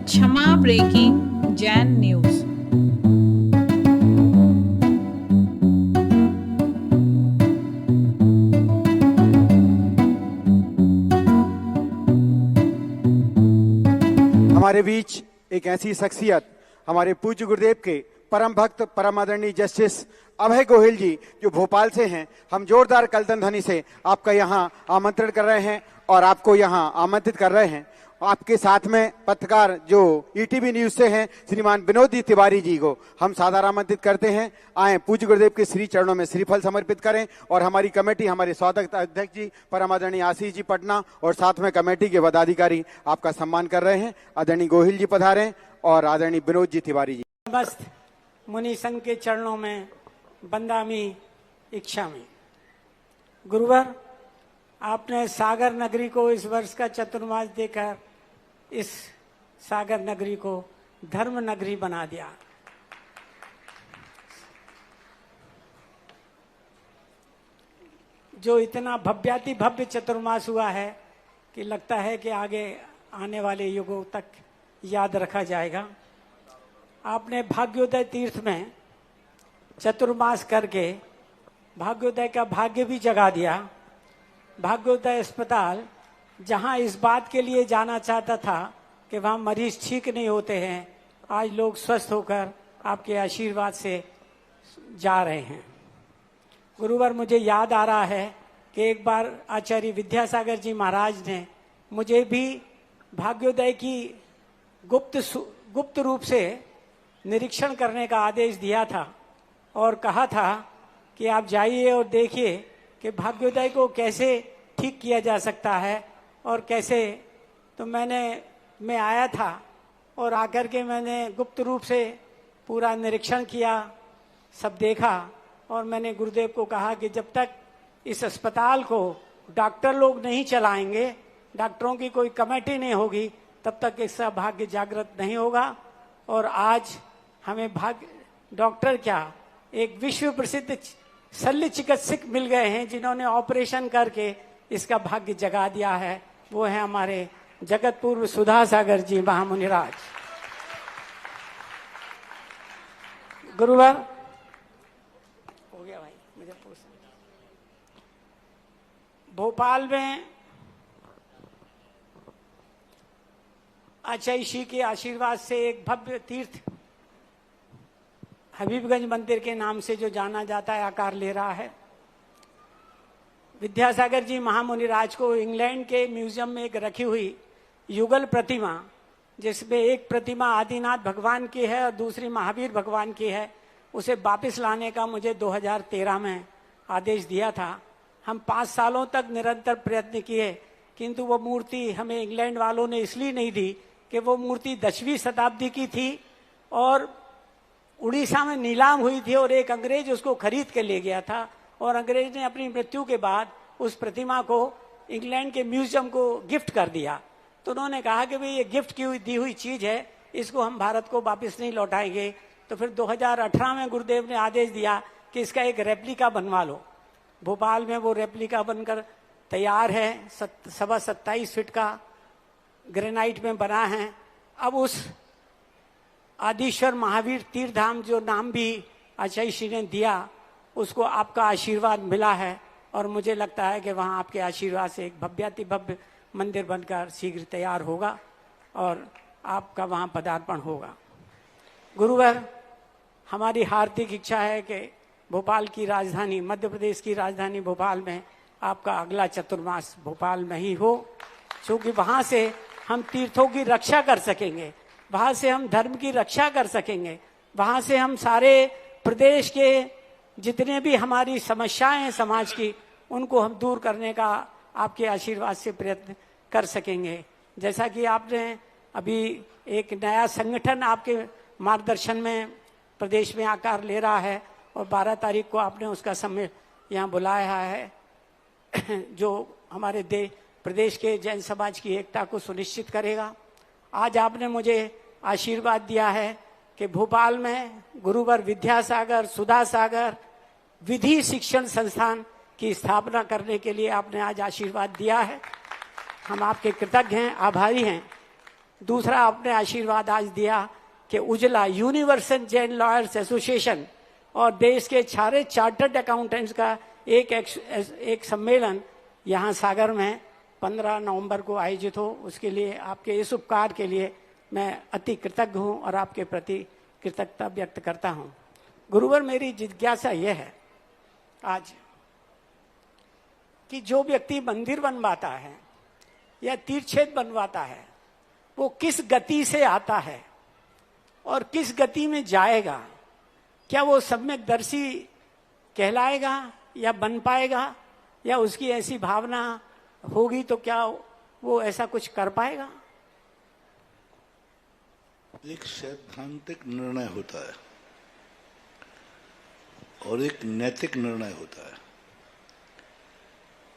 क्षमा breaking Jain news. हमारे बीच एक ऐसी शख्सियत हमारे पूज्य गुरुदेव के परम भक्त परम आदरणीय जस्टिस अभय गोहिल जी जो भोपाल से हैं। हम जोरदार कलतन ध्वनि से आपका यहाँ आमंत्रण कर रहे हैं और आपको यहाँ आमंत्रित कर रहे हैं। आपके साथ में पत्रकार जो ईटीवी न्यूज से हैं श्रीमान विनोद जी तिवारी जी को हम सादर आमंत्रित करते हैं। आए पूज्य गुरुदेव के श्री चरणों में श्रीफल समर्पित करें और हमारी कमेटी हमारे स्वागत अध्यक्ष जी परम आदरणीय आशीष जी पटना और साथ में कमेटी के पदाधिकारी आपका सम्मान कर रहे हैं। आदरणीय गोहिल जी पधारें और आदरणीय विनोद जी तिवारी जी। समस्त मुनि संघ के चरणों में बंदामी इच्छा में। गुरुवर, आपने सागर नगरी को इस वर्ष का चतुर्मास देकर इस सागर नगरी को धर्म नगरी बना दिया। जो इतना भव्याति भव्य चतुर्मास हुआ है कि लगता है कि आगे आने वाले युगों तक याद रखा जाएगा। आपने भाग्योदय तीर्थ में चतुर्मास करके भाग्योदय का भाग्य भी जगा दिया। भाग्योदय अस्पताल जहां इस बात के लिए जाना चाहता था कि वहां मरीज ठीक नहीं होते हैं, आज लोग स्वस्थ होकर आपके आशीर्वाद से जा रहे हैं। गुरुवर, मुझे याद आ रहा है कि एक बार आचार्य विद्यासागर जी महाराज ने मुझे भी भाग्योदय की गुप्त रूप से निरीक्षण करने का आदेश दिया था और कहा था कि आप जाइए और देखिए कि भाग्योदय को कैसे ठीक किया जा सकता है और कैसे। तो मैं आया था और आकर के मैंने गुप्त रूप से पूरा निरीक्षण किया, सब देखा और मैंने गुरुदेव को कहा कि जब तक इस अस्पताल को डॉक्टर लोग नहीं चलाएंगे, डॉक्टरों की कोई कमेटी नहीं होगी, तब तक इसका भाग्य जागृत नहीं होगा। और आज हमें डॉक्टर क्या, एक विश्व प्रसिद्ध शल्य चिकित्सक मिल गए हैं जिन्होंने ऑपरेशन करके इसका भाग्य जगा दिया है। वो है हमारे जगत पूर्व सुधा सागर जी महामुनिराज। गुरुवर, हो गया भाई, मुझे पूछ। भोपाल में आचार्य श्री के आशीर्वाद से एक भव्य तीर्थ हबीबगंज मंदिर के नाम से जो जाना जाता है आकार ले रहा है। विद्यासागर जी महामुनिराज को इंग्लैंड के म्यूजियम में एक रखी हुई युगल प्रतिमा, जिसमें एक प्रतिमा आदिनाथ भगवान की है और दूसरी महावीर भगवान की है, उसे वापस लाने का मुझे 2013 में आदेश दिया था। हम 5 सालों तक निरंतर प्रयत्न किए, किंतु वो मूर्ति हमें इंग्लैंड वालों ने इसलिए नहीं दी कि वो मूर्ति 10वीं शताब्दी की थी और उड़ीसा में नीलाम हुई थी और एक अंग्रेज उसको खरीद के ले गया था और अंग्रेज ने अपनी मृत्यु के बाद उस प्रतिमा को इंग्लैंड के म्यूजियम को गिफ्ट कर दिया। तो उन्होंने कहा कि भाई ये गिफ्ट की दी हुई चीज है, इसको हम भारत को वापस नहीं लौटाएंगे। तो फिर 2018 में गुरुदेव ने आदेश दिया कि इसका एक रेप्लिका बनवा लो। भोपाल में वो रेप्लिका बनकर तैयार है, 27 फीट का ग्रेनाइट में बना है। अब उस आदिश्वर महावीर तीर्थ धाम जो नाम भी आचार्य श्री ने दिया, उसको आपका आशीर्वाद मिला है और मुझे लगता है कि वहाँ आपके आशीर्वाद से एक भव्याति भव्य मंदिर बनकर शीघ्र तैयार होगा और आपका वहाँ पदार्पण होगा। गुरुवर, हमारी हार्दिक इच्छा है कि भोपाल की राजधानी, मध्य प्रदेश की राजधानी भोपाल में आपका अगला चतुर्मास भोपाल में ही हो, क्योंकि वहाँ से हम तीर्थों की रक्षा कर सकेंगे, वहाँ से हम धर्म की रक्षा कर सकेंगे, वहाँ से हम सारे प्रदेश के जितने भी हमारी समस्याएं हैं समाज की, उनको हम दूर करने का आपके आशीर्वाद से प्रयत्न कर सकेंगे। जैसा कि आपने अभी एक नया संगठन आपके मार्गदर्शन में प्रदेश में आकार ले रहा है और 12 तारीख को आपने उसका समय यहाँ बुलाया है जो हमारे प्रदेश के जैन समाज की एकता को सुनिश्चित करेगा। आज आपने मुझे आशीर्वाद दिया है कि भोपाल में गुरुवर विद्यासागर सुधा सागर विधि शिक्षण संस्थान की स्थापना करने के लिए आपने आज आशीर्वाद दिया है। हम आपके कृतज्ञ हैं, आभारी हैं। दूसरा आपने आशीर्वाद आज दिया कि उजला यूनिवर्सल जैन लॉयर्स एसोसिएशन और देश के सारे चार्टर्ड अकाउंटेंट्स का एक सम्मेलन यहाँ सागर में 15 नवंबर को आयोजित हो, उसके लिए आपके इस उपकार के लिए मैं अति कृतज्ञ हूँ और आपके प्रति कृतज्ञता व्यक्त करता हूँ। गुरुवर, मेरी जिज्ञासा यह है आज कि जो व्यक्ति मंदिर बनवाता है या तीर्थ क्षेत्र बनवाता है, वो किस गति से आता है और किस गति में जाएगा? क्या वो सम्यक दर्शी कहलाएगा या बन पाएगा, या उसकी ऐसी भावना होगी तो क्या वो ऐसा कुछ कर पाएगा? एक सैद्धांतिक निर्णय होता है और एक नैतिक निर्णय होता है।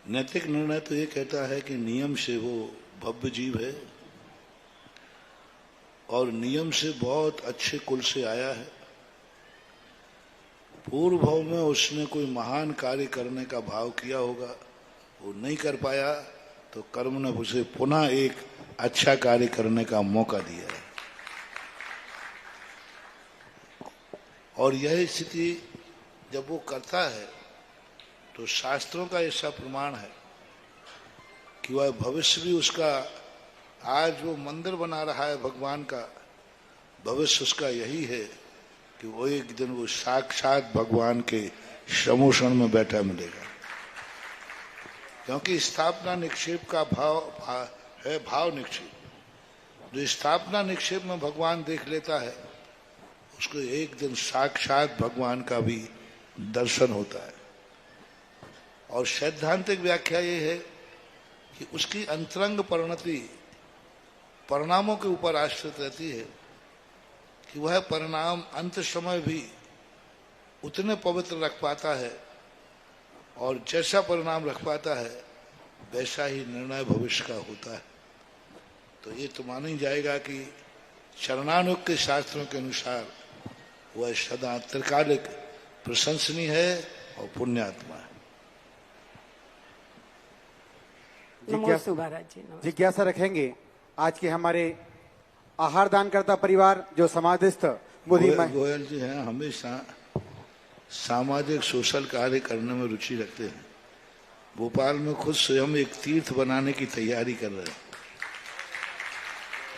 नैतिक निर्णय तो ये कहता है कि नियम से वो भव्य जीव है और नियम से बहुत अच्छे कुल से आया है। पूर्व भाव में उसने कोई महान कार्य करने का भाव किया होगा, वो नहीं कर पाया तो कर्म ने उसे पुनः एक अच्छा कार्य करने का मौका दिया है। और यह स्थिति जब वो करता है तो शास्त्रों का ऐसा प्रमाण है कि वह भविष्य भी उसका, आज वो मंदिर बना रहा है भगवान का, भविष्य उसका यही है कि वो एक दिन वो साक्षात भगवान के समोषण में बैठा मिलेगा। क्योंकि स्थापना निक्षेप का भाव है, भाव निक्षेप। जो स्थापना निक्षेप में भगवान देख लेता है उसको एक दिन साक्षात भगवान का भी दर्शन होता है। और सैद्धांतिक व्याख्या ये है कि उसकी अंतरंग परिणति परिणामों के ऊपर आश्रित रहती है कि वह परिणाम अंत समय भी उतने पवित्र रख पाता है और जैसा परिणाम रख पाता है वैसा ही निर्णय भविष्य का होता है। तो ये तो माना ही जाएगा कि शरणानुग के शास्त्रों के अनुसार वह सदा त्रिकालिक प्रशंसनीय है और पुण्यात्मा है। नमस्ते महाराज जी। जिज्ञासा रखेंगे आज के हमारे आहार दानकर्ता परिवार जो समाधिस्थ गोयल जी हैं, हमेशा सामाजिक सोशल कार्य करने में रुचि रखते हैं। भोपाल में खुद स्वयं एक तीर्थ बनाने की तैयारी कर रहे हैं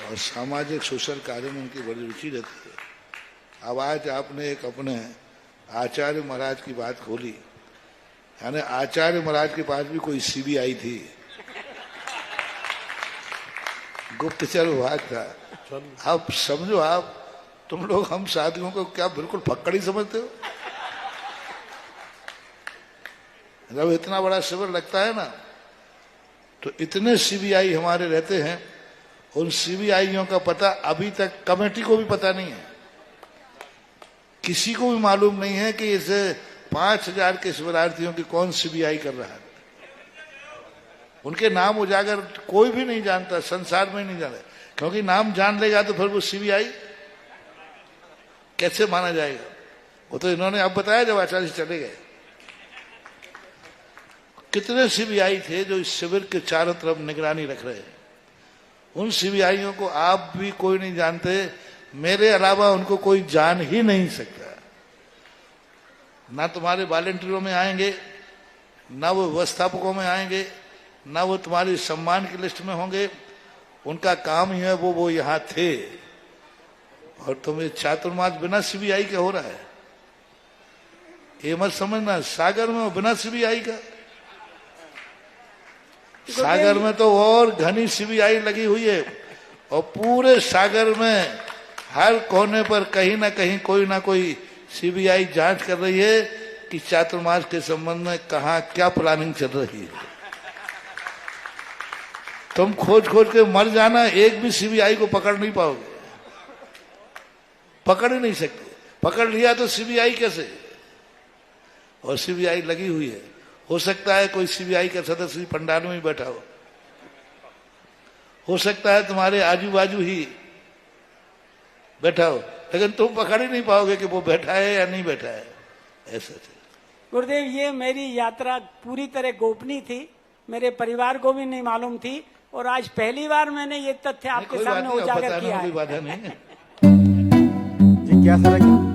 और सामाजिक सोशल कार्य में उनकी बड़ी रुचि रहती है। अब आज आपने एक अपने आचार्य महाराज की बात खोली, यानी आचार्य महाराज के पास भी कोई सीबीआई थी, गुप्तचर विभाग था। अब समझो आप, तुम लोग हम साथियों को क्या बिल्कुल फक्कड़ी समझते हो? जब इतना बड़ा शिविर लगता है ना तो इतने सीबीआई हमारे रहते हैं, उन सीबीआईयों का पता अभी तक कमेटी को भी पता नहीं है, किसी को भी मालूम नहीं है कि इसे 5000 के शिविरार्थियों की कौन सीबीआई कर रहा है। उनके नाम उजागर कोई भी नहीं जानता, संसार में नहीं जाने, क्योंकि नाम जान लेगा तो फिर वो सीबीआई कैसे माना जाएगा? वो तो इन्होंने अब बताया जब आचार्य चले गए। कितने सीबीआई थे जो इस शिविर के चारों तरफ निगरानी रख रहे हैं। उन सीबीआईयों को आप भी कोई नहीं जानते, मेरे अलावा उनको कोई जान ही नहीं सकता। ना तुम्हारे वॉलंटियरों में आएंगे, ना वो व्यवस्थापकों में आएंगे, ना वो तुम्हारी सम्मान की लिस्ट में होंगे। उनका काम ही है वो यहाँ थे। और तुम्हें चातुर्मास बिना सीबीआई के हो रहा है, ये मत समझना। सागर में बिना सीबीआई का, सागर में तो और घनी सीबीआई लगी हुई है और पूरे सागर में हर कोने पर कहीं ना कहीं कोई ना कोई सीबीआई जांच कर रही है कि चातुर्मास के संबंध में कहाँ क्या प्लानिंग चल रही है। तुम खोज खोज के मर जाना, एक भी सीबीआई को पकड़ नहीं पाओगे, पकड़ ही नहीं सकते। पकड़ लिया तो सीबीआई कैसे? और सीबीआई लगी हुई है। हो सकता है कोई सीबीआई का सदस्य पंडाल में ही बैठा हो सकता है तुम्हारे आजू बाजू ही बैठा हो, लेकिन तुम पकड़ ही नहीं पाओगे कि वो बैठा है या नहीं बैठा है। ऐसा है गुरुदेव, ये मेरी यात्रा पूरी तरह गोपनीय थी, मेरे परिवार को भी नहीं मालूम थी। और आज पहली बार मैंने ये तथ्य आपके कोई बात सामने नहीं, अब उजागर बताने किया में कोई है। बाधा नहीं है। जिज्ञासा रखिए।